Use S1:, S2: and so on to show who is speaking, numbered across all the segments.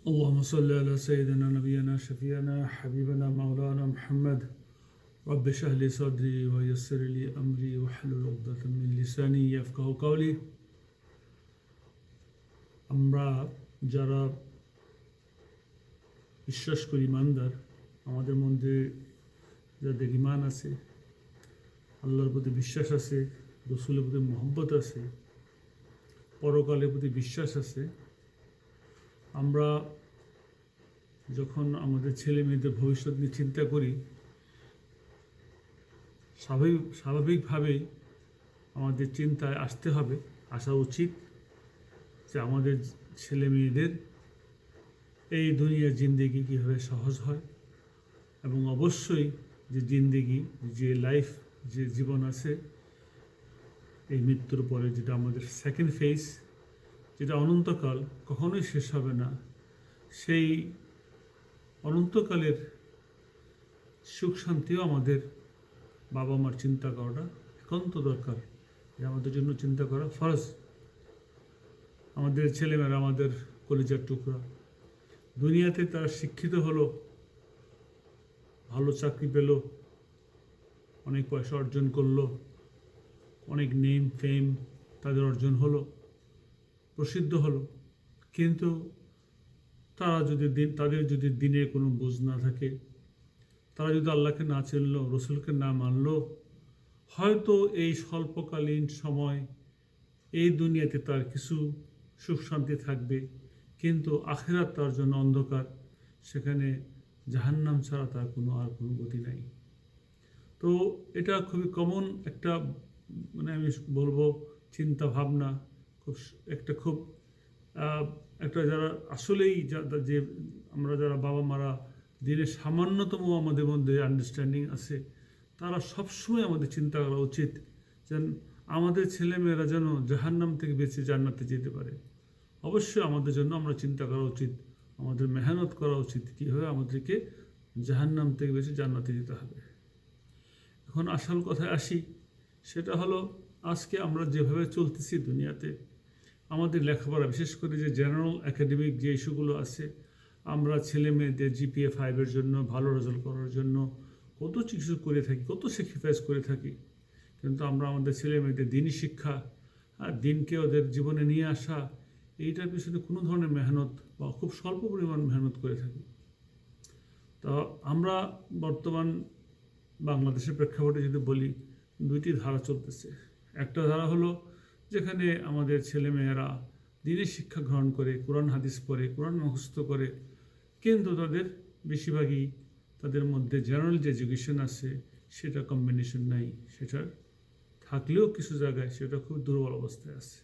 S1: اللهم صل على سيدنا نبينا شفيعنا حبيبنا مولانا محمد رب اشرح لي صدري ويسر لي أمري واحلل عقدة من লিসানি ইয়াফকাহু কাওলি। আমরা যারা বিশ্বাস করি ইমানদার, আমাদের মধ্যে যাদের ঈমান আছে, আল্লাহর প্রতি বিশ্বাস আছে, রসুলের প্রতি মহব্বত আছে, পরকালের প্রতি বিশ্বাস আছে, আমরা যখন আমাদের ছেলে মেয়েদের ভবিষ্যৎ নিয়ে চিন্তা করি, স্বাভাবিকভাবেই আমাদের চিন্তায় আসা উচিত যে আমাদের ছেলে মেয়েদের এই দুনিয়ার জিন্দেগি কীভাবে সহজ হয়, এবং অবশ্যই যে জিন্দেগি, যে লাইফ, যে জীবন আছে এই মৃত্যুর পরে, যেটা আমাদের সেকেন্ড ফেজ, যেটা অনন্তকাল, কখনোই শেষ হবে না, সেই অনন্তকালের সুখ শান্তিও আমাদের বাবা মার চিন্তা করাটা একান্ত দরকার। যে আমাদের জন্য চিন্তা করা ফরজ। আমাদের ছেলেমেয়েরা আমাদের কলিজার টুকরা। দুনিয়াতে তারা শিক্ষিত হলো, ভালো চাকরি পেল, অনেক পয়সা অর্জন করলো, অনেক নেম ফেম তাদের অর্জন হলো, প্রসিদ্ধ হলো, কিন্তু তাদের যদি দিনের কোনো বুঝ না থাকে, তারা যদি আল্লাহকে না চিনল, রসুলকে না মানল, হয়তো এই স্বল্পকালীন সময় এই দুনিয়াতে তার কিছু সুখ শান্তি থাকবে, কিন্তু আখিরাত তার জন্য অন্ধকার। সেখানে জাহান্নাম ছাড়া তার আর কোনো গতি নাই। তো এটা খুবই কমন একটা, আমি বলবো চিন্তা ভাবনা, খুব একটা যারা আসলেই যে আমরা যারা বাবা মারা দিনের সামান্যতম আমাদের মধ্যে আন্ডারস্ট্যান্ডিং আছে, তারা সবসময় আমাদের চিন্তা করা উচিত যেন আমাদের ছেলেমেয়েরা যেন জাহান্নাম থেকে বেঁচে জান্নাতে যেতে পারে। অবশ্যই আমাদের জন্য আমরা চিন্তা করা উচিত, আমাদের মেহনত করা উচিত কীভাবে আমাদেরকে জাহান্নাম থেকে বেঁচে জান্নাতে যেতে হবে। এখন আসল কথায় আসি, সেটা হলো আজকে আমরা যেভাবে চলতেছি দুনিয়াতে, আমাদের লেখাপড়া, বিশেষ করে যে জেনারেল একাডেমিক যে ইস্যুগুলো আছে, আমরা ছেলে মেয়েদের GPA 5 জন্য, ভালো রেজাল্ট করার জন্য কত কিছু করে থাকি, কত স্যাক্রিফাইস করে থাকি, কিন্তু আমরা আমাদের ছেলে মেয়েদের দিনই শিক্ষা আর দিনকে ওদের জীবনে নিয়ে আসা, এইটার পিছনে কোনো ধরনের মেহনত বা খুব স্বল্প পরিমাণ মেহনত করে থাকি। তো আমরা বর্তমান বাংলাদেশের প্রেক্ষাপটে যদি বলি, দুইটি ধারা চলতেছে। একটা ধারা হলো যেখানে আমাদের ছেলেমেয়েরা দিনের শিক্ষা গ্রহণ করে, কোরআন হাদিস পড়ে, কোরআন মুখস্থ করে, কিন্তু তাদের বেশিরভাগই তাদের মধ্যে জেনারেল যে এডুকেশন আছে সেটা কম্বিনেশন নাই, সেটা থাকলেও কিছু জায়গায় সেটা খুব দুর্বল অবস্থায় আছে।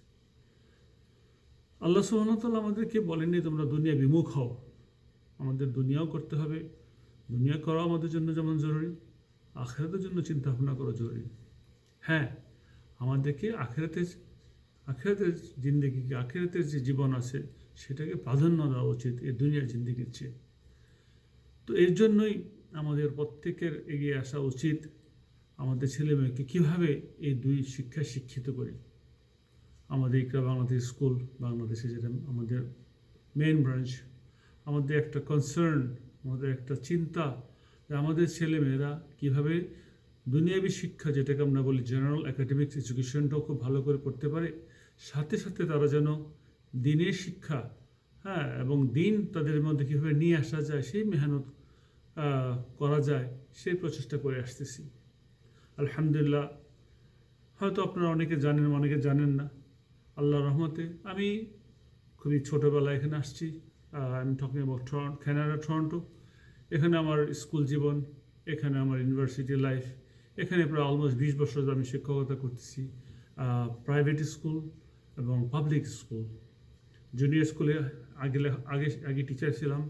S1: আল্লাহ সুবহানাহু ওয়া তাআলা আমাদেরকে বলেননি তোমরা দুনিয়া বিমুখ হও। আমাদের দুনিয়াও করতে হবে, দুনিয়া করা আমাদের জন্য যেমন জরুরি, আখিরাতের জন্য চিন্তা ভাবনা করা জরুরি। হ্যাঁ, আমাদেরকে আখিরাতের জিন্দেগিকে, আখিরাতের যে জীবন আছে সেটাকে প্রাধান্য দেওয়া উচিত এই দুনিয়ার জিন্দেগির চেয়ে। তো এর জন্যই আমাদের প্রত্যেকের এগিয়ে আসা উচিত আমাদের ছেলেমেয়েকে কীভাবে এই দুই শিক্ষায় শিক্ষিত করি। আমাদের ইকরা বাংলাদেশ স্কুল, বাংলাদেশে যেটা আমাদের মেইন ব্রাঞ্চ, আমাদের একটা কনসার্ন, আমাদের একটা চিন্তা যে আমাদের ছেলেমেয়েরা কীভাবে দুনিয়াবী শিক্ষা, যেটাকে আমরা বলি জেনারেল একাডেমিক্স এডুকেশনটাও খুব ভালো করে করতে পারে, সাথে সাথে তারা যেন দিনের শিক্ষা, এবং দিন তাদের মধ্যে কীভাবে নিয়ে আসা যায়, সেই মেহনত করা যায়, সেই প্রচেষ্টা করে আসতেছি। আলহামদুলিল্লাহ, হয়তো আপনারা অনেকে জানেন, অনেকে জানেন না। আল্লাহর রহমতে আমি খুবই ছোটোবেলায় এখানে আসছি। আমি টকিং অ্যাবাউট কানাডা, টরন্টো। এখানে আমার স্কুল জীবন, এখানে আমার ইউনিভার্সিটি লাইফ, এখানে প্রায় অলমোস্ট 20 বছর আমি শিক্ষকতা করতেছি, প্রাইভেট স্কুল এবং পাবলিক স্কুল। জুনিয়র স্কুলে আগে টিচার ছিলাম,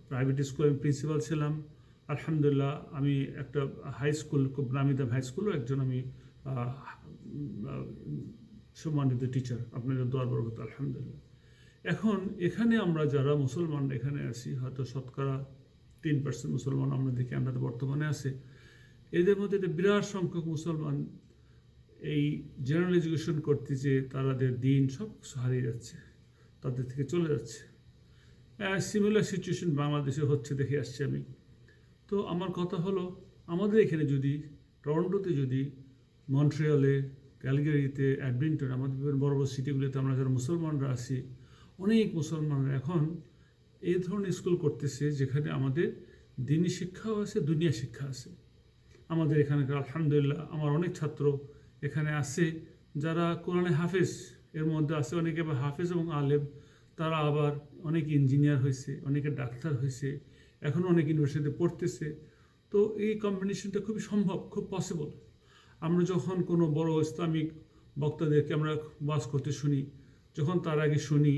S1: প্রাইভেট স্কুলে আমি প্রিন্সিপাল ছিলাম। আলহামদুলিল্লাহ, আমি একটা হাই স্কুল, খুব নামি দামি হাই স্কুলও একজন আমি সম্মানিত টিচার, আপনাদের দোয়ার বরকত আলহামদুলিল্লাহ। এখন এখানে আমরা যারা মুসলমান এখানে আছি, হয়তো শতকরা 3% মুসলমান আমরা দেখি, আমরা বর্তমানে আছে। এদের মধ্যে একটা বিরাট সংখ্যক মুসলমান এই জেনারেল এডুকেশন করতে যে তাদের দিন সব কিছু হারিয়ে যাচ্ছে, তাদের থেকে চলে যাচ্ছে। সিমিলার সিচুয়েশন বাংলাদেশে হচ্ছে দেখে আসছি আমি। তো আমার কথা হলো, আমাদের এখানে যদি টরন্টোতে, যদি মন্ট্রিয়ালে, ক্যালগারিতে, অ্যাডমিন্টন, আমাদের বিভিন্ন বড় বড় সিটিগুলিতে আমরা যারা মুসলমানরা আছি, অনেক মুসলমানরা এখন এই ধরনের স্কুল করতেছে যেখানে আমাদের দিনী শিক্ষাও আছে, দুনিয়া শিক্ষা আছে। আমাদের এখানকার আলহামদুলিল্লাহ আমার অনেক ছাত্র এখানে আছে যারা কোরআনে হাফেজ, এর মধ্যে আছে অনেকে আবার হাফেজ এবং আলেম, তারা আবার অনেক ইঞ্জিনিয়ার হয়েছে, অনেকে ডাক্তার হয়েছে, এখন অনেক ইউনিভার্সিটিতে পড়তেছে। তো এই কম্বিনেশনটা খুবই সম্ভব, খুব পসিবল। আমরা যখন কোনো বড় ইসলামিক বক্তাদেরকে আমরা ওয়াজ করতে শুনি, যখন তার আগে শুনি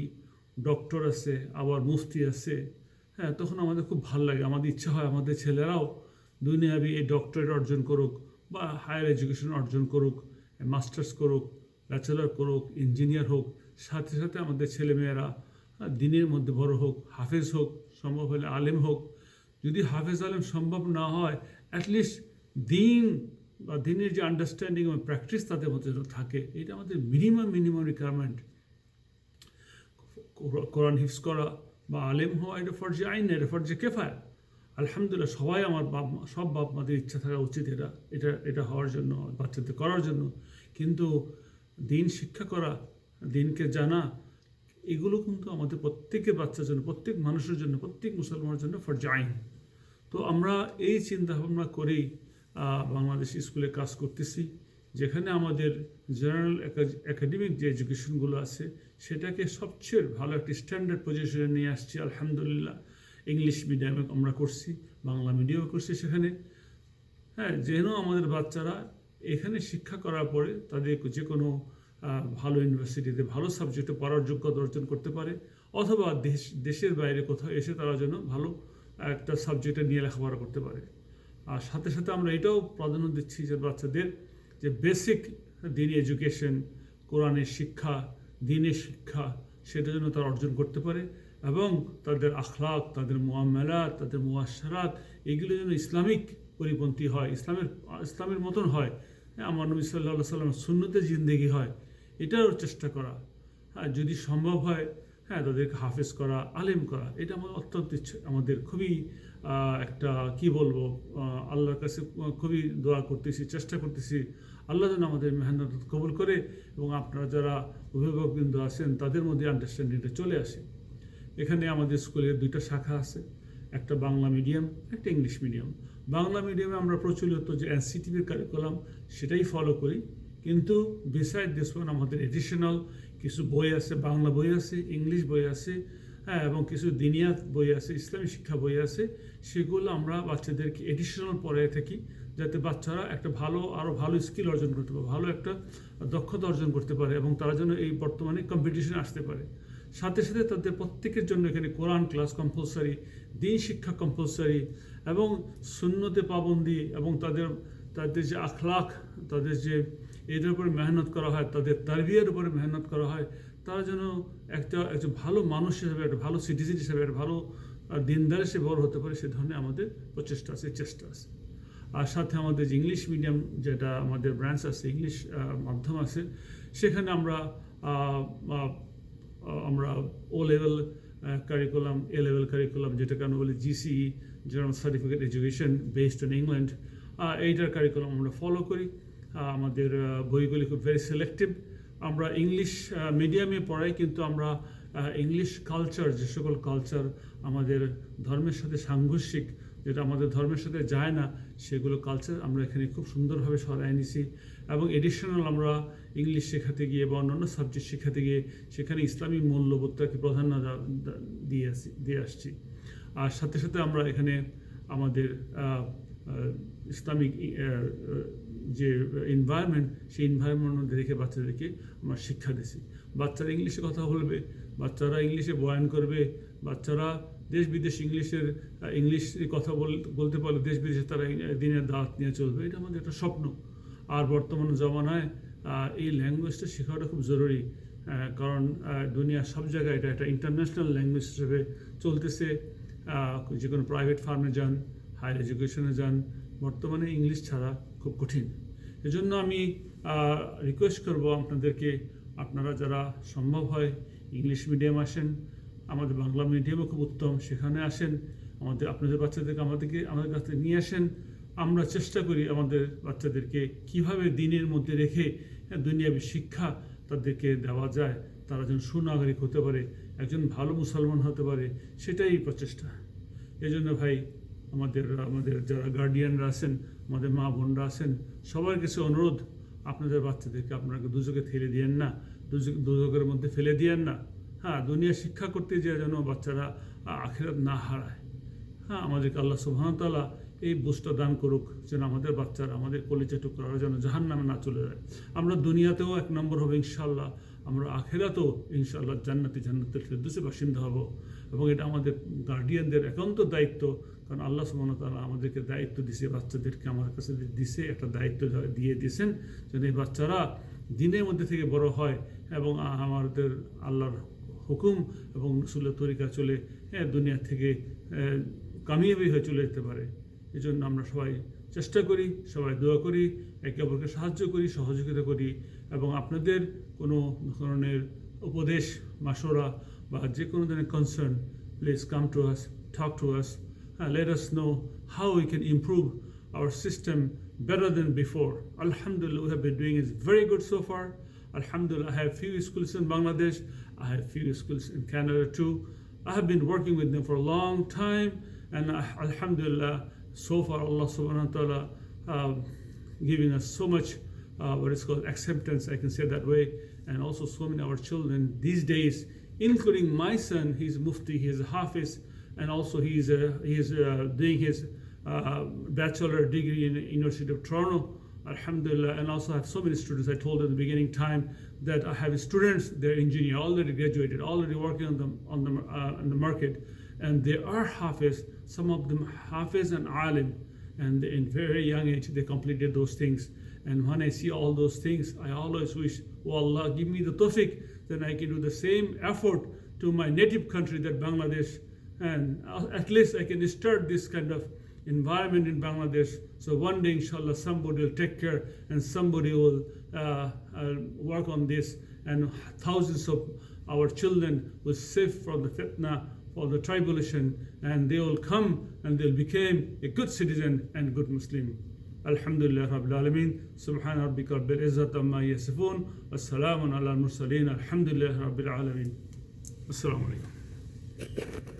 S1: ডক্টর আছে, আবার মুফতি আছে, হ্যাঁ, তখন আমাদের খুব ভালো লাগে। আমাদের ইচ্ছা হয় আমাদের ছেলেরাও দুনিয়াবি এই ডক্টরেট অর্জন করুক বা হায়ার এডুকেশন অর্জন করুক, মাস্টার্স করুক, ব্যাচেলর করুক, ইঞ্জিনিয়ার হোক, সাথে সাথে আমাদের ছেলেমেয়েরা দিনের মধ্যে বড় হোক, হাফেজ হোক, সম্ভব হলে আলেম হোক। যদি হাফেজ আলেম সম্ভব না হয়, অ্যাটলিস্ট দিন বা দিনের যে আন্ডারস্ট্যান্ডিং এবং প্র্যাকটিস তাদের মধ্যে থাকে, এটা আমাদের মিনিমাম রিকোয়ারমেন্ট। কোরআন হিফজ করা বা আলেম হওয়া এটা ফরজে আইন, এটা ফরজে কেফায়া। আলহামদুলিল্লাহ সবাই সব বাপ মাদের ইচ্ছা থাকা উচিত এটা হওয়ার জন্য, বাচ্চাদের করার জন্য। কিন্তু দিন শিক্ষা করা, দিনকে জানা, এগুলো কিন্তু আমাদের প্রত্যেকের বাচ্চার জন্য, প্রত্যেক মানুষের জন্য, প্রত্যেক মুসলমানের জন্য ফরজে আইন। তো আমরা এই চিন্তা ভাবনা করেই বাংলাদেশ স্কুলে কাজ করতেছি, যেখানে আমাদের জেনারেল একাডেমিক যে এডুকেশনগুলো আছে সেটাকে সবচেয়ে ভালো একটি স্ট্যান্ডার্ড পজিশনে নিয়ে আসছি আলহামদুলিল্লাহ। ইংলিশ মিডিয়ামে আমরা করছি, বাংলা মিডিয়ামে করছি সেখানে, হ্যাঁ, যেন আমাদের বাচ্চারা এখানে শিক্ষা করার পরে তাদের যে কোনো ভালো ইউনিভার্সিটিতে ভালো সাবজেক্টে পড়ার যোগ্যতা অর্জন করতে পারে, অথবা দেশের বাইরে কোথাও এসে তারা যেন ভালো একটা সাবজেক্টে নিয়ে লেখাপড়া করতে পারে। আর সাথে সাথে আমরা এটাও প্রাধান্য দিচ্ছি যে বাচ্চাদের যে বেসিক দিনী এডুকেশন, কোরআনের শিক্ষা, দিনের শিক্ষা, সেটা যেন তারা অর্জন করতে পারে, এবং তাদের আখলাক, তাদের মুআমালাত, তাদের মুআশারাত, এগুলো যেন ইসলামিক পরিপন্থী হয়, ইসলামের মতন হয়, আমার নবী সাল্লাল্লাহু আলাইহি ওয়াসাল্লামের সুন্নতে জিন্দেগি হয়, এটারও চেষ্টা করা। হ্যাঁ, যদি সম্ভব হয়, হ্যাঁ, তাদেরকে হাফেজ করা, আলেম করা, এটা আমাদের অত্যন্ত আমাদের খুবই একটা কি বলবো, আল্লাহর কাছে খুবই দোয়া করতেছি, চেষ্টা করতেছি আল্লাহ যেন আমাদের মেহনত কবুল করে, এবং আপনারা যারা অভিভাবকবৃন্দ আছেন তাদের মধ্যে আন্ডারস্ট্যান্ডিংটা চলে আসে। এখানে আমাদের স্কুলের দুইটা শাখা আছে, একটা বাংলা মিডিয়াম, একটা ইংলিশ মিডিয়াম। বাংলা মিডিয়ামে আমরা প্রচলিত যে এনসিটিভির কারিকুলাম সেটাই ফলো করি, কিন্তু বিসাইড দিস ওয়ান আমাদের এডিশনাল কিছু বই আছে, বাংলা বই আছে, ইংলিশ বই আছে, হ্যাঁ, এবং কিছু দিনিয়াত বই আছে, ইসলামী শিক্ষা বই আছে, সেগুলো আমরা বাচ্চাদেরকে এডিশনাল পড়ায় থাকি, যাতে বাচ্চারা একটা আরও ভালো স্কিল অর্জন করতে পারে, ভালো একটা দক্ষতা অর্জন করতে পারে, এবং তারা যেন এই বর্তমানে কম্পিটিশনে আসতে পারে। সাথে সাথে তাদের প্রত্যেকের জন্য এখানে কোরআন ক্লাস কম্পালসারি, দিন শিক্ষা কম্পালসারি, এবং সুন্নতে পাবন্দি, এবং তাদের যে আখলাক, তাদের যে এদের উপরে মেহনত করা হয়, তাদের তারবিয়ার উপরে মেহনত করা হয়, তারা যেন একটা ভালো মানুষ হিসেবে, একটা ভালো সিটিজেন হিসেবে, একটা ভালো দিনদার হিসেবে বড় হতে পারে, সে ধরনের আমাদের প্রচেষ্টা আছে, চেষ্টা আছে। আর সাথে আমাদের যে ইংলিশ মিডিয়াম যেটা আমাদের ব্রাঞ্চ আছে, ইংলিশ মাধ্যম আছে, সেখানে আমরা O level curriculum, A level curriculum, যেটাকে আমরা বলি GCE, general certificate education based on England, এইটার কারিকুলাম আমরা ফলো করি। আমাদের বইগুলি খুব ভেরি সিলেক্টিভ। আমরা ইংলিশ মিডিয়ামে পড়াই, কিন্তু আমরা ইংলিশ কালচার, যে সকল কালচার আমাদের ধর্মের সাথে সাংঘর্ষিক, যেটা আমাদের ধর্মের সাথে যায় না, সেগুলো কালচার আমরা এখানে খুব সুন্দরভাবে সরাই নিছি। এবং এডিশনাল আমরা ইংলিশ শেখাতে গিয়ে বা অন্যান্য সাবজেক্ট শেখাতে গিয়ে সেখানে ইসলামী মূল্যবোধটাকে প্রাধান্য দিয়ে আসছি। আর সাথে সাথে আমরা এখানে আমাদের ইসলামিক যে এনভায়রনমেন্ট, সেই এনভায়রনমেন্টের মধ্যে রেখে বাচ্চাদেরকে আমরা শিক্ষা দিছি। বাচ্চারা ইংলিশে কথা বলবে, বাচ্চারা ইংলিশে বয়ান করবে, বাচ্চারা দেশ বিদেশ ইংলিশ কথা বলতে পারলে দেশ বিদেশে তারা দিনের দাওয়াত নিয়ে চলবে, এটা আমাদের একটা স্বপ্ন। আর বর্তমান জমানায় এই ল্যাঙ্গুয়েজটা শেখাটা খুব জরুরি, কারণ দুনিয়ার সব জায়গায় এটা একটা ইন্টারন্যাশনাল ল্যাঙ্গুয়েজ হিসেবে চলতেছে। যে কোনো প্রাইভেট ফার্মে যান, হায়ার এডুকেশনে যান, বর্তমানে ইংলিশ ছাড়া খুব কঠিন। এজন্য আমি রিকোয়েস্ট করব আপনাদেরকে, আপনারা যারা সম্ভব হয় ইংলিশ মিডিয়াম আসেন, আমাদের বাংলা মিডিয়ামও খুব উত্তম, সেখানে আসেন, আপনাদের বাচ্চাদেরকে আমাদের কাছে নিয়ে আসেন। আমরা চেষ্টা করি আমাদের বাচ্চাদেরকে কিভাবে দিনের মধ্যে রেখে দুনিয়াবী শিক্ষা তাদেরকে দেওয়া যায়, তারা যেন সুনাগরিক হতে পারে, একজন ভালো মুসলমান হতে পারে, সেটাই প্রচেষ্টা। এই জন্য ভাই, আমাদের যারা গার্ডিয়ানরা আছেন, আমাদের মা বোনরা আছেন, সবার কাছে অনুরোধ, আপনাদের বাচ্চাদেরকে আপনারা দুজকে ঠেলে দিয়েন না, দুজকের মধ্যে ফেলে দিয়েন না। হ্যাঁ, দুনিয়া শিক্ষা করতে যেয়ে যেন বাচ্চারা আখিরাত না হারায়। হ্যাঁ, আমাদেরকে আল্লাহ সুবহানাহু ওয়া তাআলা এই বুঝটা দান করুক, যেন আমাদের বাচ্চারা, আমাদের কলিজা টুকরা যেন জাহান্নামে না চলে যায়। আমরা দুনিয়াতেও 1 নম্বর হবে ইনশাআল্লাহ, আমরা আখিরাতেও ইনশাআল্লাহ জান্নাতুল ফিরদৌসের বাসিন্দা হব। এবং এটা আমাদের গার্ডিয়ানদের একান্ত দায়িত্ব, কারণ আল্লাহ সুবহানাহু ওয়া তাআলা আমাদেরকে দায়িত্ব দিয়েছে, বাচ্চাদেরকে আমার কাছে দিছে, একটা দায়িত্ব দিয়ে দিয়েছেন, যেন এই বাচ্চারা দিনের মধ্যে থেকে বড় হয় এবং আমাদের আল্লাহর হুকুম এবং রাসূলের তরিকা চলে দুনিয়া থেকে কামিয়াবি হয়ে চলে যেতে পারে। এই জন্য আমরা সবাই চেষ্টা করি, সবাই দোয়া করি, একে অপরকে সাহায্য করি, সহযোগিতা করি। এবং আপনাদের কোনো ধরনের উপদেশ, মাশওয়ারা বা যে কোনো ধরনের concern, please come to us, talk to us, let us know how we can improve our system better than before. Alhamdulillah, we have been doing it very good so far. Alhamdulillah, I have few schools in Bangladesh, I have few schools in Canada too. I have been working with them for a long time, and Alhamdulillah, so far Allah subhanahu wa ta'ala giving us so much what is called acceptance, I can say that way, and also so many of our children these days, including my son, he's mufti, he's a hafiz, and also he's doing his bachelor degree in the University of Toronto, Alhamdulillah. And also I have so many students. I told at the beginning time that I have students, they're engineer, already graduated, already working on the market, and they are hafiz, some of them hafiz and alim, and in very young age they completed those things. And when I see all those things, I always wish, oh Allah, give me the tawfiq, then I can do the same effort to my native country, that Bangladesh, and at least I can start this kind of environment in Bangladesh. So one day, inshallah, somebody will take care and somebody will work on this, and thousands of our children will save from the fitna, for the tribulation, and they will come and they'll become a good citizen and good Muslim. Alhamdulillah Rabbil Alameen. Subhana rabbika rabbil izzati amma yasifun. Wassalamun ala al-mursaleen. Alhamdulillah Rabbil Alameen. Assalamu alaikum.